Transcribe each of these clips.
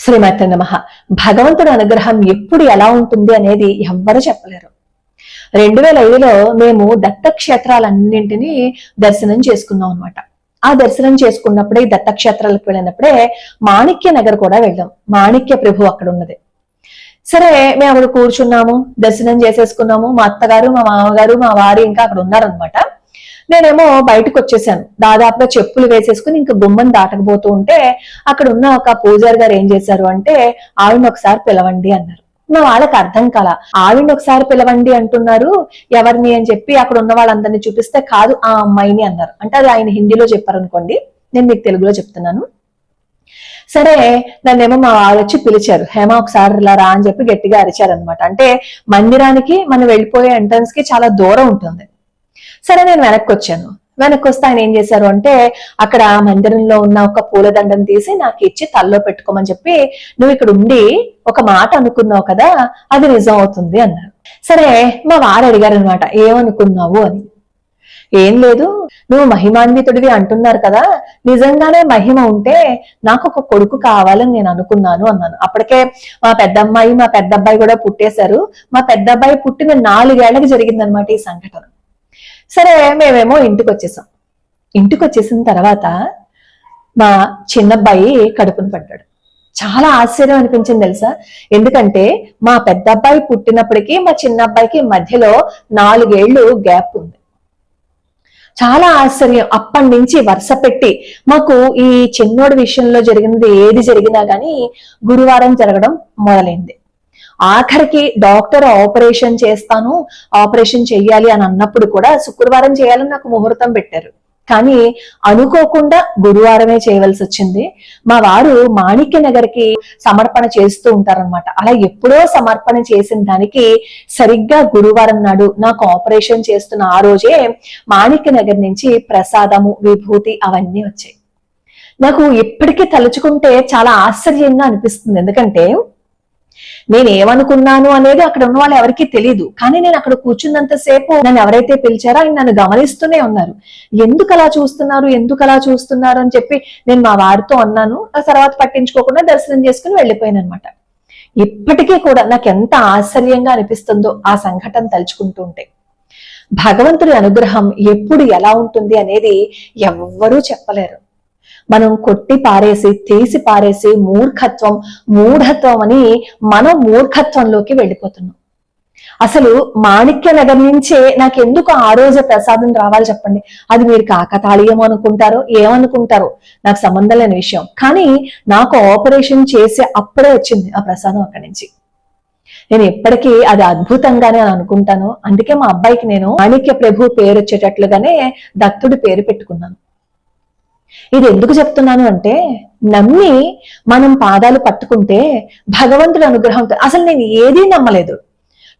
శ్రీమతే నమః. భగవంతుడి అనుగ్రహం ఎప్పుడు ఎలా ఉంటుంది అనేది ఎవ్వరూ చెప్పలేరు. 2005లో మేము దత్తక్షేత్రాలన్నింటినీ దర్శనం చేసుకున్నాం అనమాట. ఆ దర్శనం చేసుకున్నప్పుడే, దత్తక్షేత్రాలకు వెళ్ళినప్పుడే మాణిక్య నగర్ కూడా వెళ్ళాం. మాణిక్య ప్రభు అక్కడ ఉన్నది. సరే, మేము అక్కడ కూర్చున్నాము, దర్శనం చేసేసుకున్నాము. మా అత్తగారు, మా మామగారు, మా వారు ఇంకా అక్కడ ఉన్నారనమాట. నేనేమో బయటకు వచ్చేసాను. దాదాపుగా చెప్పులు వేసేసుకుని ఇంకా గుమ్మం దాటకపోతూ ఉంటే అక్కడ ఉన్న ఒక పూజారి గారు ఏం చేశారు అంటే, ఆవిడని ఒకసారి పిలవండి అన్నారు. మా వాళ్ళకి అర్థం కాల. ఆవిడని ఒకసారి పిలవండి అంటున్నారు, ఎవరిని అని చెప్పి అక్కడ ఉన్న వాళ్ళందరినీ చూపిస్తే కాదు ఆ అమ్మాయిని అన్నారు. అంటే అది ఆయన హిందీలో చెప్పారనుకోండి, నేను మీకు తెలుగులో చెప్తున్నాను. సరే, నన్నేమో మా వారు వచ్చి పిలిచారు. హేమ ఒకసారి ఇలా రా అని చెప్పి గట్టిగా అరిచారనమాట. అంటే మందిరానికి మనం వెళ్ళిపోయే ఎంట్రన్స్ కి చాలా దూరం ఉంటుంది. సరే, నేను వెనక్కి వచ్చాను. వెనక్కి వస్తే ఆయన ఏం చేశారు అంటే, అక్కడ మందిరంలో ఉన్న ఒక పూలదండను తీసి నాకు ఇచ్చి తల్లో పెట్టుకోమని చెప్పి, నువ్వు ఇక్కడ ఉండి ఒక మాట అనుకున్నావు కదా, అది నిజం అవుతుంది అన్నారు. సరే, మా వారు అడిగారు అనమాట, ఏమనుకున్నావు అని. ఏం లేదు, నువ్వు మహిమాన్వితుడివి అంటున్నారు కదా, నిజంగానే మహిమ ఉంటే నాకు ఒక కొడుకు కావాలని నేను అనుకున్నాను అన్నాను. అప్పటికే మా పెద్దమ్మాయి, మా పెద్దబ్బాయి కూడా పుట్టేశారు. మా పెద్దబ్బాయి పుట్టిన 4 ఏళ్లకి జరిగిందనమాట ఈ సంఘటన. సరే, మేమేమో ఇంటికి వచ్చేసాం. ఇంటికి వచ్చేసిన తర్వాత మా చిన్నబ్బాయి కడుపును పడ్డాడు. చాలా ఆశ్చర్యం అనిపించింది తెలుసా. ఎందుకంటే మా పెద్దబ్బాయి పుట్టినప్పటికీ మా చిన్నబ్బాయికి మధ్యలో 4 ఏళ్ళు గ్యాప్ ఉంది. చాలా ఆశ్చర్యం. అప్పటి నుంచి వరుస పెట్టి మాకు ఈ చిన్నోడి విషయంలో జరిగినది ఏది జరిగినా గానీ గురువారం జరగడం మొదలైంది. ఆఖరికి డాక్టర్ ఆపరేషన్ చేస్తాను, ఆపరేషన్ చెయ్యాలి అని అన్నప్పుడు కూడా శుక్రవారం చేయాలని నాకు ముహూర్తం పెట్టారు. కానీ అనుకోకుండా గురువారమే చేయవలసి వచ్చింది. మా వారు మాణిక్య నగర్కి సమర్పణ చేస్తూ ఉంటారనమాట. అలా ఎప్పుడో సమర్పణ చేసిన దానికి సరిగ్గా గురువారం నాడు నాకు ఆపరేషన్ చేస్తున్న ఆ రోజే మాణిక్య నగర్ నుంచి ప్రసాదము, విభూతి అవన్నీ వచ్చాయి. నాకు ఇప్పటికీ తలుచుకుంటే చాలా ఆశ్చర్యంగా అనిపిస్తుంది. ఎందుకంటే నేను ఏమనుకున్నాను అనేది అక్కడ ఉన్న వాళ్ళు ఎవరికీ తెలియదు. కానీ నేను అక్కడ కూర్చున్నంతసేపు నన్ను ఎవరైతే పిలిచారో ఆయన నన్ను గమనిస్తూనే ఉన్నారు. ఎందుకు అలా చూస్తున్నారు అని చెప్పి నేను మా వారితో అన్నాను. ఆ తర్వాత పట్టించుకోకుండా దర్శనం చేసుకుని వెళ్ళిపోయాను అనమాట. ఇప్పటికీ కూడా నాకు ఎంత ఆశ్చర్యంగా అనిపిస్తుందో ఆ సంఘటన తలుచుకుంటూ ఉంటే. భగవంతుడి అనుగ్రహం ఎప్పుడు ఎలా ఉంటుంది అనేది ఎవ్వరూ చెప్పలేరు. మనం కొట్టి పారేసి, తీసి పారేసి మూఢత్వం అని మనం మూర్ఖత్వంలోకి వెళ్ళిపోతున్నాం. అసలు మాణిక్య నగర్ నుంచే నాకెందుకు ఆ రోజు ప్రసాదం రావాలి చెప్పండి. అది మీరు కాకతాళీయం అనుకుంటారో ఏమనుకుంటారో నాకు సంబంధం లేని విషయం. కానీ నాకు ఆపరేషన్ చేసి అప్పుడే వచ్చింది ఆ ప్రసాదం అక్కడి నుంచి. నేను ఎప్పటికీ అది అద్భుతంగానే అనుకుంటాను. అందుకే మా అబ్బాయికి నేను మాణిక్య ప్రభు పేరు వచ్చేటట్లుగానే దత్తుడి పేరు పెట్టుకున్నాను. ఇది ఎందుకు చెప్తున్నాను అంటే, నమ్మి మనం పాదాలు పట్టుకుంటే భగవంతుడి అనుగ్రహంతో, అసలు నేను ఏదీ నమ్మలేదు,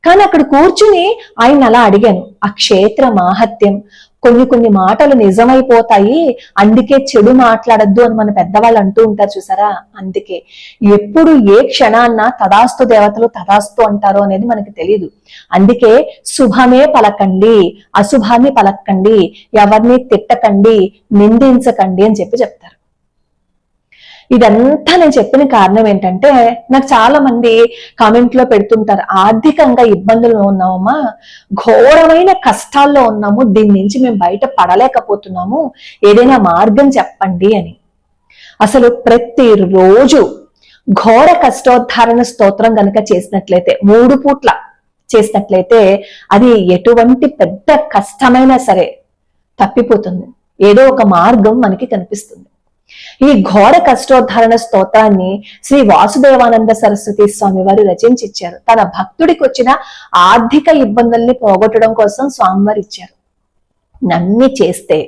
కానీ అక్కడ కూర్చుని ఆయన అలా అడిగాను. ఆ క్షేత్ర మాహత్యం, కొన్ని మాటలు నిజమైపోతాయి, అందుకే చెడు మాట్లాడద్దు అని మన పెద్దవాళ్ళు అంటూ ఉంటారు చూసారా. అందుకే ఎప్పుడు ఏ క్షణాన్న తదాస్తు దేవతలు తదాస్తు అంటారో అనేది మనకి తెలియదు. అందుకే శుభమే పలకండి, అశుభాన్ని పలకండి, ఎవరిని తిట్టకండి, నిందించకండి అని చెప్తారు. ఇదంతా నేను చెప్పిన కారణం ఏంటంటే, నాకు చాలా మంది కామెంట్ లో పెడుతుంటారు, ఆర్థికంగా ఇబ్బందుల్లో ఉన్నామమ్మా, ఘోరమైన కష్టాల్లో ఉన్నాము, దీని నుంచి మేము బయట పడలేకపోతున్నాము, ఏదైనా మార్గం చెప్పండి అని. అసలు ప్రతిరోజు ఘోర కష్టోద్ధారణ స్తోత్రం గనక చేసినట్లయితే, 3 పూట్ల చేసినట్లయితే, అది ఎటువంటి పెద్ద కష్టమైనా సరే తప్పిపోతుంది. ఏదో ఒక మార్గం మనకి కనిపిస్తుంది. ఈ ఘోర కష్టోద్ధారణ స్తోత్రాన్ని శ్రీ వాసుదేవానంద సరస్వతి స్వామి వారు రచించిచ్చారు. తన భక్తుడికి వచ్చిన ఆర్థిక ఇబ్బందుల్ని పోగొట్టడం కోసం స్వామివారు ఇచ్చారు. నమ్మి చేస్తే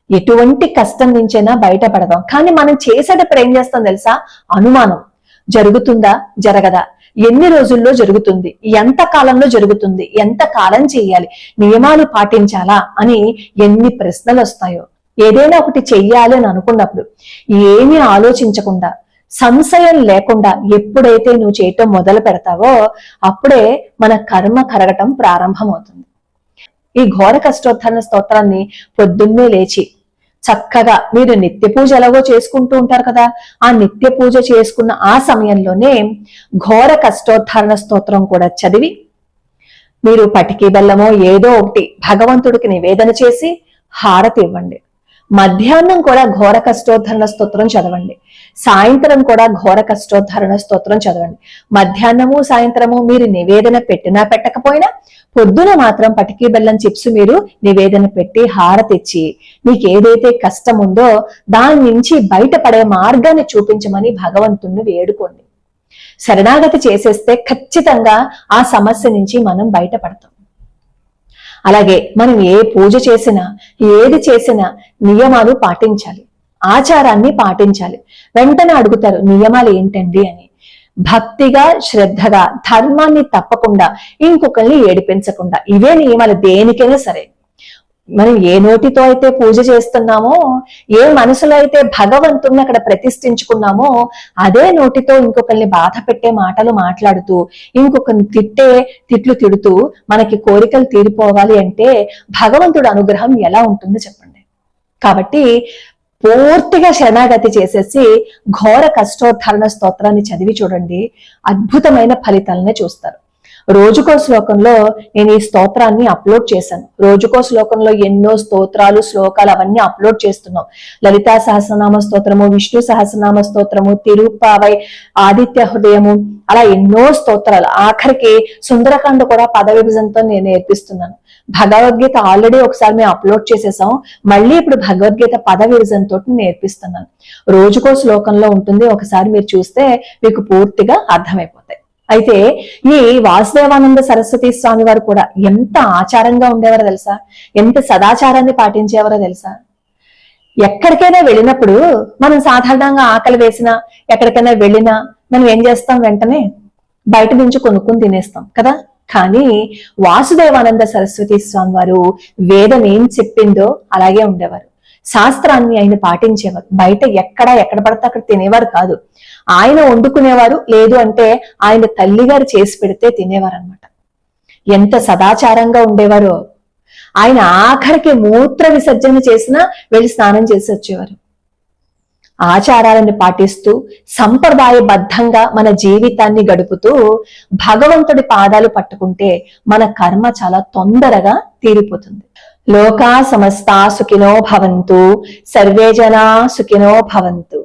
ఎటువంటి కష్టం నుంచైనా బయటపడదాం. కానీ మనం చేసేటప్పుడు ఏం చేస్తాం తెలుసా, అనుమానం. జరుగుతుందా, జరగదా, ఎన్ని రోజుల్లో జరుగుతుంది, ఎంత కాలంలో జరుగుతుంది, ఎంత కాలం చేయాలి, నియమాలు పాటించాలా అని ఎన్ని ప్రశ్నలు వస్తాయో. ఏదైనా ఒకటి చెయ్యాలి అని అనుకున్నప్పుడు ఏమీ ఆలోచించకుండా, సంశయం లేకుండా ఎప్పుడైతే నువ్వు చేయటం మొదలు పెడతావో అప్పుడే మన కర్మ కరగటం ప్రారంభమవుతుంది. ఈ ఘోర కష్టోత్తరణ స్తోత్రాన్ని పొద్దున్నే లేచి చక్కగా మీరు నిత్య పూజ ఎలాగో చేసుకుంటూ ఉంటారు కదా, ఆ నిత్య పూజ చేసుకున్న ఆ సమయంలోనే ఘోర కష్టోద్ధరణ స్తోత్రం కూడా చదివి మీరు పటికి బెల్లమో ఏదో ఒకటి భగవంతుడికి నివేదన చేసి హారతి ఇవ్వండి. మధ్యాహ్నం కూడా ఘోర కష్టోద్ధరణ స్తోత్రం చదవండి, సాయంత్రం కూడా ఘోర కష్టోద్ధరణ స్తోత్రం చదవండి. మధ్యాహ్నము సాయంత్రము మీరు నివేదన పెట్టినా పెట్టకపోయినా పొద్దున మాత్రం పటికి బెల్లం చిప్స్ మీరు నివేదన పెట్టి హారతిచ్చి మీకు ఏదైతే కష్టం ఉందో దాని నుంచి బయటపడే మార్గాన్ని చూపించమని భగవంతుణ్ణి వేడుకోండి. శరణాగతి చేసేస్తే ఖచ్చితంగా ఆ సమస్య నుంచి మనం బయటపడతాం. అలాగే మనం ఏ పూజ చేసినా ఏది చేసినా నియమాలు పాటించాలి, ఆచారాన్ని పాటించాలి. వెంటనే అడుగుతారు నియమాలు ఏంటండి అని. భక్తిగా శ్రద్ధగా ధర్మాన్ని తప్పకుండా ఇంకొకరిని ఏడిపించకుండా, ఇవే నియమాలు దేనికైనా సరే. మనం ఏ నోటితో అయితే పూజ చేస్తున్నామో, ఏ మనసులో అయితే భగవంతుణ్ణి అక్కడ ప్రతిష్ఠించుకున్నామో అదే నోటితో ఇంకొకరిని బాధ పెట్టే మాటలు మాట్లాడుతూ ఇంకొకరిని తిట్లు తిడుతూ మనకి కోరికలు తీరిపోవాలి అంటే భగవంతుడు అనుగ్రహం ఎలా ఉంటుందో చెప్పండి. కాబట్టి పూర్తిగా శరణాగతి చేసేసి ఘోర కష్టోద్ధరణ స్తోత్రాన్ని చదివి చూడండి, అద్భుతమైన ఫలితాలనే చూస్తారు. రోజుకో శ్లోకంలో నేను ఈ స్తోత్రాన్ని అప్లోడ్ చేశాను. రోజుకో శ్లోకంలో ఎన్నో స్తోత్రాలు శ్లోకాలు అవన్నీ అప్లోడ్ చేస్తున్నాం. లలితా సహస్రనామ స్తోత్రము, విష్ణు సహస్రనామ స్తోత్రము, తిరుప్పావై, ఆదిత్య హృదయము, అలా ఎన్నో స్తోత్రాలు. ఆఖరికి సుందరకాండ కూడా పద విభజనతో నేను నేర్పిస్తున్నాను. భగవద్గీత ఆల్రెడీ ఒకసారి మేము అప్లోడ్ చేసేసాం, మళ్ళీ ఇప్పుడు భగవద్గీత పద విభజనతో నేర్పిస్తున్నాను. రోజుకో శ్లోకంలో ఉంటుంది, ఒకసారి మీరు చూస్తే మీకు పూర్తిగా అర్థమైపోతాయి. అయితే ఈ వాసుదేవానంద సరస్వతి స్వామి వారు కూడా ఎంత ఆచారంగా ఉండేవారో తెలుసా, ఎంత సదాచారాన్ని పాటించేవారో తెలుసా. ఎక్కడికైనా వెళ్ళినప్పుడు మనం సాధారణంగా ఆకలి వేసినా ఎక్కడికైనా వెళ్ళినా మనం ఏం చేస్తాం, వెంటనే బయట నుంచి కొనుక్కుని తినేస్తాం కదా. కానీ వాసుదేవానంద సరస్వతి స్వామి వారు వేదం ఏం చెప్పిందో అలాగే ఉండేవారు. శాస్త్రాన్ని ఆయన పాటించేవారు. బయట ఎక్కడ పడితే అక్కడ తినేవారు కాదు. ఆయన వండుకునేవారు, లేదు అంటే ఆయన తల్లిగారు చేసి పెడితే తినేవారు అనమాట. ఎంత సదాచారంగా ఉండేవారో. ఆయన ఆఖరికి మూత్ర విసర్జన చేసినా వెళ్ళి స్నానం చేసి వచ్చేవారు. ఆచారాలను పాటిస్తూ సంప్రదాయబద్ధంగా మన జీవితాన్ని గడుపుతూ భగవంతుడి పాదాలు పట్టుకుంటే మన కర్మ చాలా తొందరగా తీరిపోతుంది. లోకా సమస్తా సుఖినో భవంతు, సర్వే జనా సుఖినో భవంతు.